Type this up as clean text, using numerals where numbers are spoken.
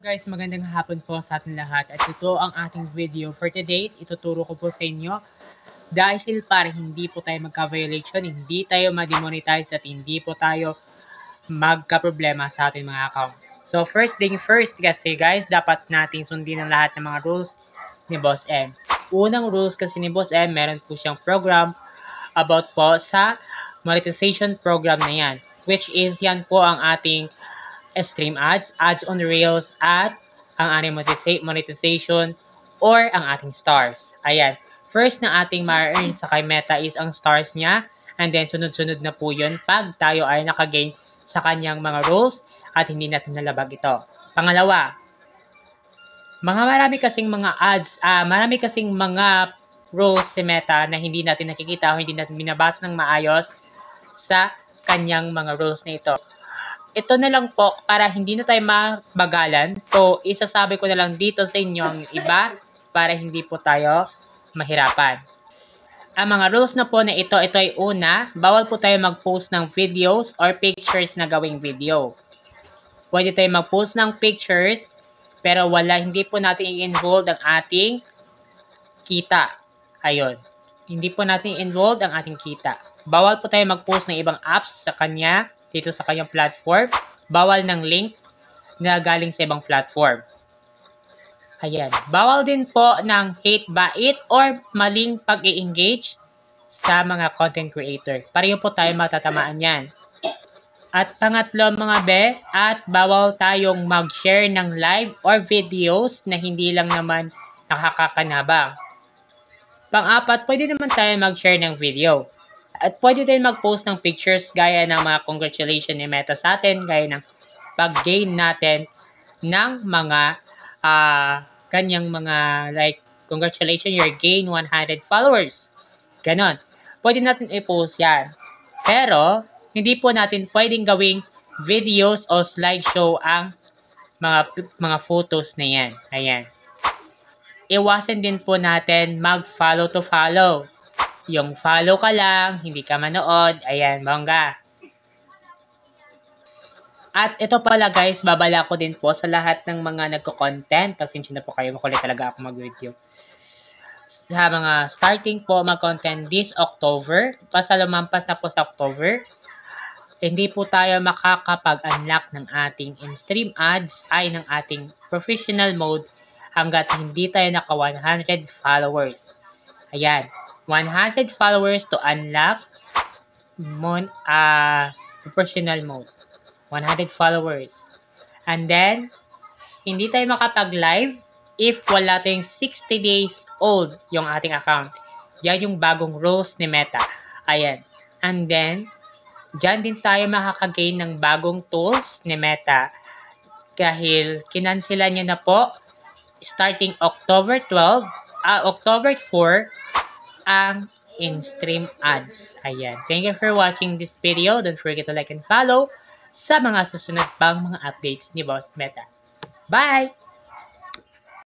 Guys, magandang hapon po sa ating lahat at ito ang ating video for today's ituturo ko po sa inyo dahil para hindi po tayo magka-violation, hindi tayo ma-demonetize at hindi po tayo magka-problema sa ating mga account. So first thing first kasi guys, dapat nating sundin ang lahat ng mga rules ni Boss M. Unang rules kasi ni Boss M, meron po siyang program about po sa monetization program na yan, which is yan po ang ating stream ads, ads on Reels, at ang ating monetization or ang ating stars. Ayan. First na ating ma-earn sa kay Meta is ang stars niya, and then sunod-sunod na po yun pag tayo ay nakagain sa kanyang mga rules at hindi natin nalabag ito. Pangalawa, marami kasing mga ads, marami kasing mga rules si Meta na hindi natin nakikita o hindi natin binabasa ng maayos sa kanyang mga rules na ito. Ito na lang po para hindi na tayo mabagalan. So, isasabi ko na lang dito sa inyo ang iba para hindi po tayo mahirapan. Ang mga rules na po na ito ay una, bawal po tayo mag-post ng videos or pictures na gawing video. Pwede tayo mag-post ng pictures pero hindi po natin i-involve ang ating kita. Ayun. Hindi po natin i-involve ang ating kita. Bawal po tayo mag-post ng ibang apps sa kanya dito sa kanyang platform. Bawal ng link na galing sa ibang platform. Ayan. Bawal din po ng hate bait or maling pag-i-engage sa mga content creator. Pareho po tayo matatamaan yan. At pangatlo mga be, at bawal tayong mag-share ng live or videos na hindi lang naman nakakakanabang. Pang-apat, pwede naman tayo mag-share ng video. At pwede din mag-post ng pictures gaya ng mga congratulations ni Meta sa atin, gaya ng pag-gain natin ng mga kanyang mga like, congratulations, you gain 100 followers. Ganon. Pwede natin i-post yan. Pero, hindi po natin pwedeng gawing videos o slideshow ang mga photos na yan. Ayan. Iwasan din po natin mag-follow to follow. Yung follow ka lang, hindi ka manood, ayan, bongga. At ito pala guys, babala ko din po sa lahat ng mga nagko-content. Pasensya na po kayo, makulit talaga ako mag-video. Sa mga starting po mag-content this October, basta lumampas na po sa October, hindi po tayo makakapag-unlock ng ating in-stream ads ay ng ating professional mode hanggat hindi tayo naka 100 followers. Ayan. 100 followers to unlock professional mode. 100 followers. And then, hindi tayo makapag-live if wala tayong 60 days old yung ating account. Yan yung bagong rules ni Meta. Ayan. And then, dyan din tayo makakagain ng bagong tools ni Meta. Dahil kinansilan niya na po starting October 4 ang in-stream ads. Ayan. Thank you for watching this video. Don't forget to like and follow sa mga susunod pang mga updates ni Boss Meta. Bye!